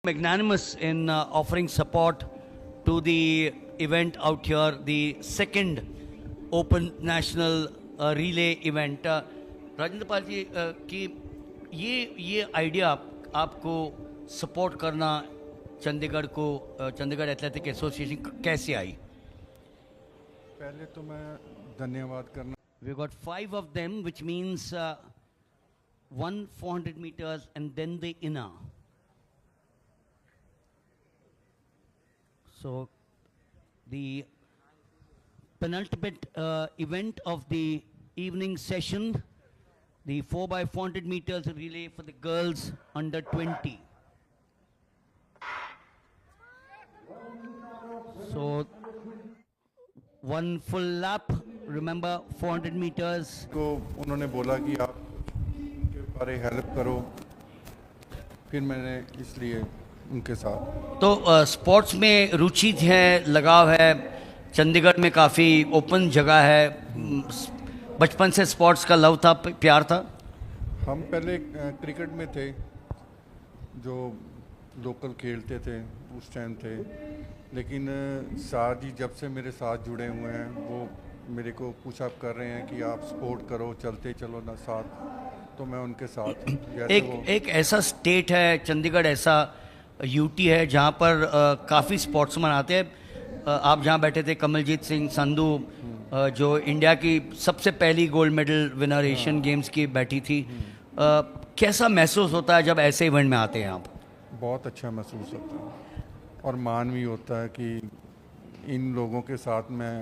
magnanimous in offering support to the event out here, the second Open National Relay event. Rajendra Pal ji कि ये idea आपको support करना चंडीगढ़ को, Chandigarh athletic association कैसे आई? पहले तो मैं धन्यवाद करना. We got 5 of them, which means one 400 meters and then the inner. So the penultimate event of the evening session, the 4x400 meters relay for the girls under 20. So one full lap, remember 400 meters. को उन्होंने बोला कि आप के बारे help करो, फिर मैंने इसलिए उनके साथ. तो स्पोर्ट्स में रुचि है, लगाव है, चंडीगढ़ में काफ़ी ओपन जगह है, बचपन से स्पोर्ट्स का लव था, प्यार था. हम पहले क्रिकेट में थे, जो लोकल खेलते थे उस टाइम थे, लेकिन सार जी जब से मेरे साथ जुड़े हुए हैं वो मेरे को पुशअप कर रहे हैं कि आप सपोर्ट करो, चलते चलो ना साथ, तो मैं उनके साथ. एक ऐसा स्टेट है चंडीगढ़, ऐसा यूटी है जहाँ पर काफ़ी स्पोर्ट्समैन आते हैं. आप जहाँ बैठे थे, कमलजीत सिंह संधू जो इंडिया की सबसे पहली gold medal winner Asian games की बैठी थी. कैसा महसूस होता है जब ऐसे इवेंट में आते हैं आप? बहुत अच्छा महसूस होता है और मान भी होता है कि इन लोगों के साथ मैं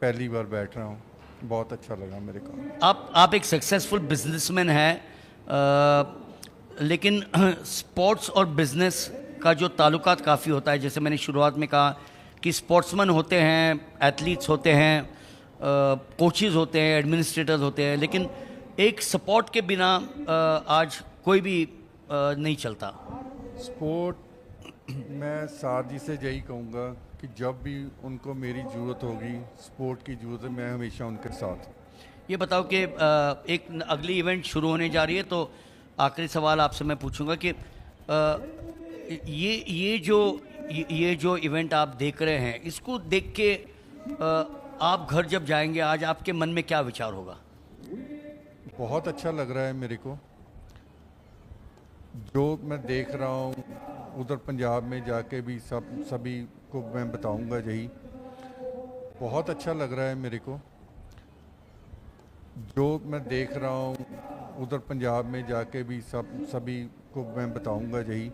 पहली बार बैठ रहा हूँ. बहुत अच्छा लगा मेरे को. आप एक सक्सेसफुल बिजनेसमैन हैं, लेकिन स्पोर्ट्स और बिजनेस का जो ताल्लुकात काफ़ी होता है. जैसे मैंने शुरुआत में कहा कि स्पोर्ट्समैन होते हैं, एथलीट्स होते हैं, कोचेज़ होते हैं, एडमिनिस्ट्रेटर्स होते हैं, लेकिन एक सपोर्ट के बिना आज कोई भी नहीं चलता. स्पोर्ट, मैं सार जी से यही कहूँगा कि जब भी उनको मेरी ज़रूरत होगी, स्पोर्ट की ज़रूरत है, मैं हमेशा उनके साथ. ये बताओ कि एक अगली इवेंट शुरू होने जा रही है, तो आखिरी सवाल आपसे मैं पूछूंगा कि ये जो इवेंट आप देख रहे हैं, इसको देख के आप घर जब जाएंगे, आज आपके मन में क्या विचार होगा? बहुत अच्छा लग रहा है मेरे को. जो मैं देख रहा हूँ उधर पंजाब में जाके भी सभी को मैं बताऊंगा यही. बहुत अच्छा लग रहा है मेरे को. जो मैं देख रहा हूँ उधर पंजाब में जाके भी सभी को मैं बताऊंगा यही.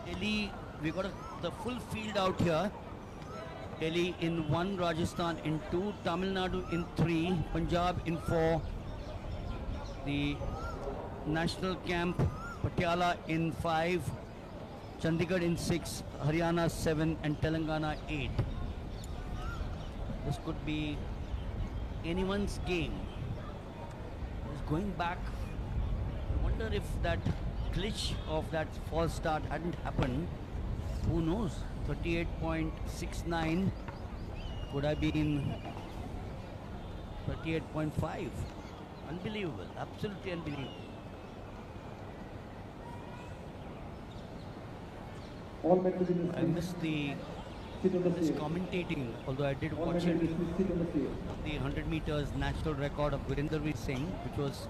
Delhi, we got the full field out here. Delhi in 1, Rajasthan in 2, Tamil Nadu in 3, Punjab in 4, the national camp Patiala in 5, Chandigarh in 6, Haryana 7 and Telangana 8. This could be anyone's game. Just going back, I wonder if that glitch of that false start hadn't happened. Who knows? 38.69 could have been 38.5. Unbelievable, absolutely unbelievable. I missed this commentating, although I did watch it. The 100 meters national record of Virendra Singh, which was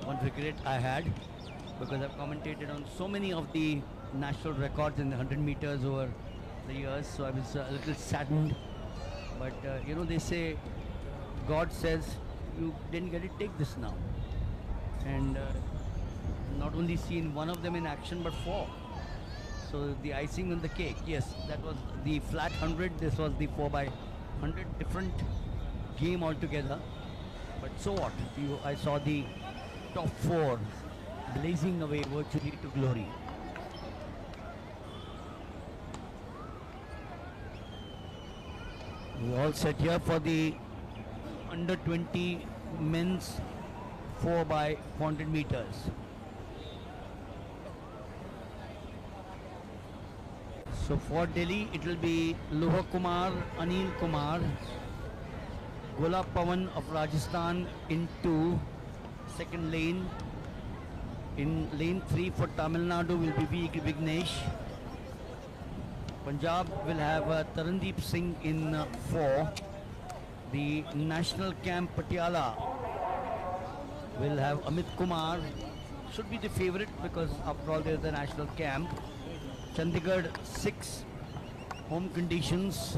one regret I had, because I've commentated on so many of the national records in the 100 meters over the years, so I was a little saddened. But you know, they say God says you didn't get it, take this now. And not only seen one of them in action, but 4. So the icing on the cake, yes, that was the flat 100, this was the 4x100, different game altogether. But so what? I saw the top 4 blazing away virtually to glory. We all set here for the under 20 men's 4 by 400 meters. So for Delhi, it will be Loha Kumar, Anil Kumar, Gola Pawan of Rajasthan in 2, second lane. In lane 3 for Tamil Nadu will be Vignesh. Punjab will have Tarandeep Singh in 4. The national camp Patiala will have Amit Kumar. Should be the favorite because after all there is the national camp. Chandigarh 6, home conditions.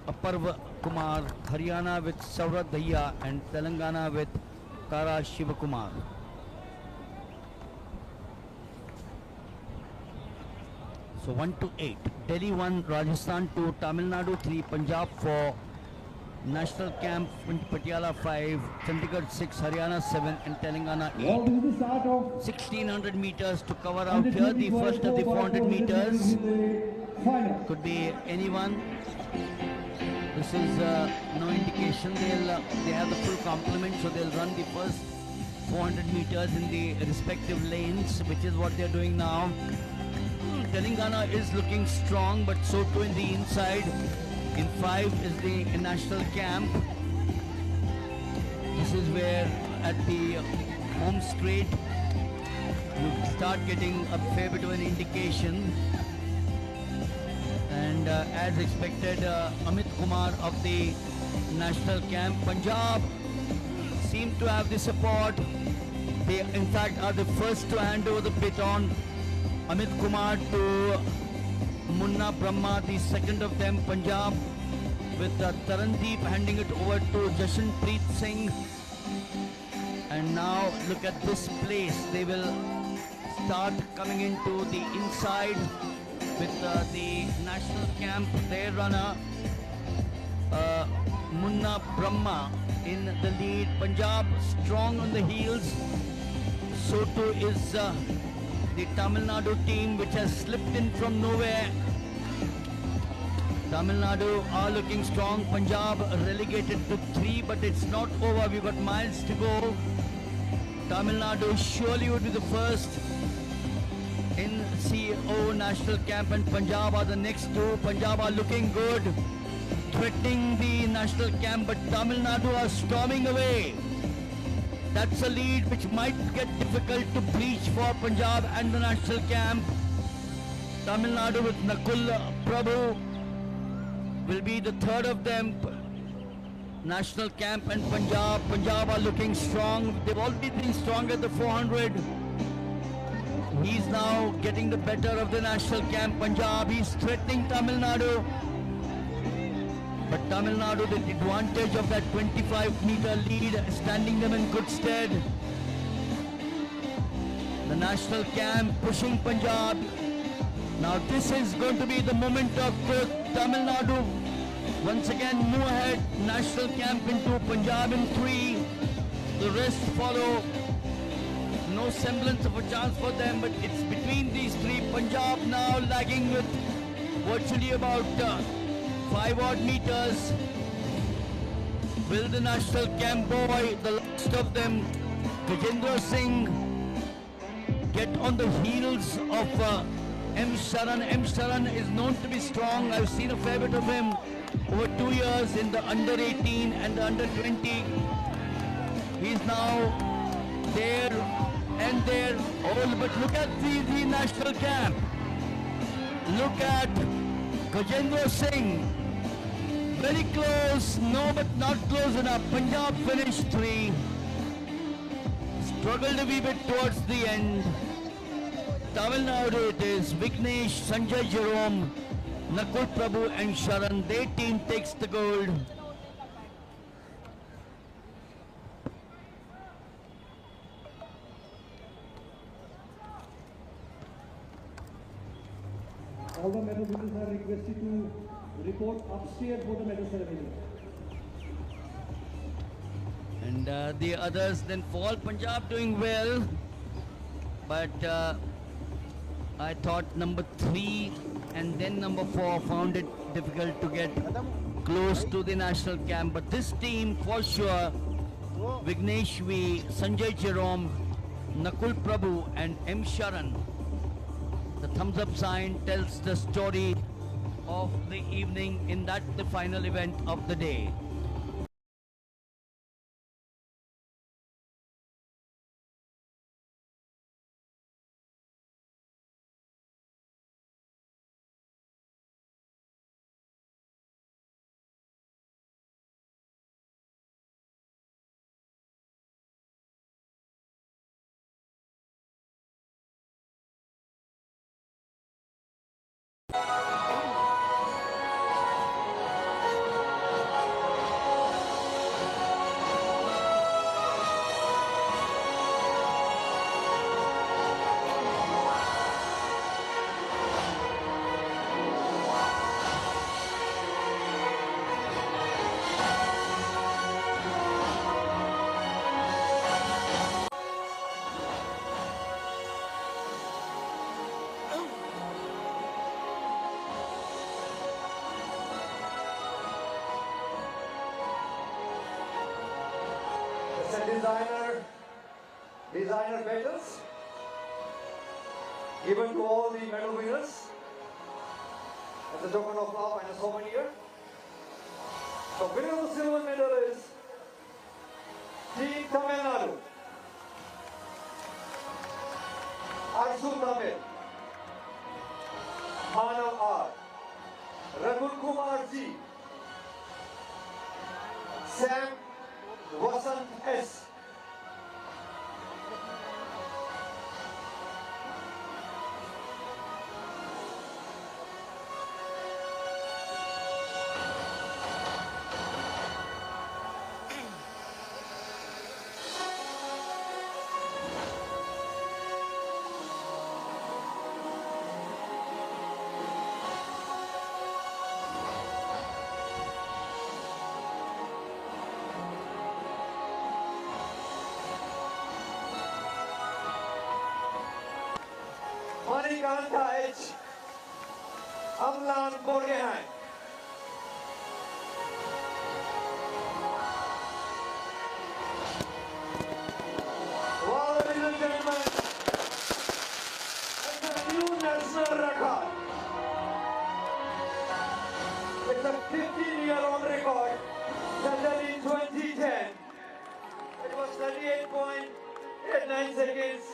Aparva Kumar, Haryana with Saurabh Daya and Telangana with Kara Shivakumar. So 1 to 8. Delhi 1, Rajasthan 2, Tamil Nadu 3, Punjab 4, National Camp Patiala 5, Chandigarh 6, Haryana 7 and Telangana 8. 1600 meters to cover out here. The first of the 400 meters. Could be anyone. This is no indication. They have the full complement, so they'll run the first 400 meters in the respective lanes, which is what they're doing now. Telangana is looking strong, but so too in the inside. In 5 is the national camp. This is where at the home straight you start getting a fair bit of an indication. And as expected, Amit Kumar of the national camp. Punjab seem to have the support. They in fact are the first to hand over the baton. Amit Kumar to Munna Brahma, the second of them, Punjab, with Tarandeep handing it over to Jashanpreet Singh. And now look at this place. They will start coming into the inside with the national camp, their runner, Munna Brahma in the lead. Punjab strong on the heels. So too is the Tamil Nadu team, which has slipped in from nowhere. Tamil Nadu are looking strong. Punjab relegated to 3, but it's not over. We've got miles to go. Tamil Nadu surely would be the first in CO national camp, and Punjab are the next two. Punjab are looking good, threatening the national camp, but Tamil Nadu are storming away. That's a lead which might get difficult to breach for Punjab and the national camp. Tamil Nadu with Nakul Prabhu will be the third of them. National camp and Punjab. Punjab are looking strong. They've already been strong at the 400. He's now getting the better of the national camp. Punjab, he's threatening Tamil Nadu. But Tamil Nadu, the advantage of that 25-meter lead, standing them in good stead. The national camp pushing Punjab. Now this is going to be the moment of truth. Tamil Nadu once again move ahead. National camp into Punjab in 3. The rest follow. No semblance of a chance for them, but it's between these 3. Punjab now lagging with virtually about 5 odd meters. Will the national camp boy, the last of them, Gajendra Singh, get on the heels of M. Sharan? M. Sharan is known to be strong. I've seen a fair bit of him over 2 years in the under 18 and the under 20. He's now there and there. Oh, but look at the national camp. Look at Gajendra Singh. Very close, no, but not close enough. Punjab finished 3. Struggled a wee bit towards the end. Tamil Nadu it is. Vignesh, Sanjay Jerome, Nakul Prabhu and Sharan. Their team takes the gold. All the medal winners are requested to report upstairs for the medal ceremony. And the others then fall. Punjab doing well, but I thought number 3 and then number 4 found it difficult to get close to the national camp. But this team for sure Vignesh V, Sanjay Jerome, Nakul Prabhu and M. Sharan. The thumbs up sign tells the story of the evening in that the final event of the day. It's a designer medals given to all the medal winners as a token of love and a souvenir. The winner of the silver medal is Team Tamil Nadu. Arsu Tamil, Manav R, Ragul Kumar G, Sam Vasant S. Manikanta H. Amlan Borgeheim. Well, ladies and gentlemen, it's a new national record. It's a 15-year-old record set in 2010. It was 38.89 seconds,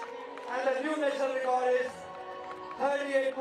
and the new national record is 38.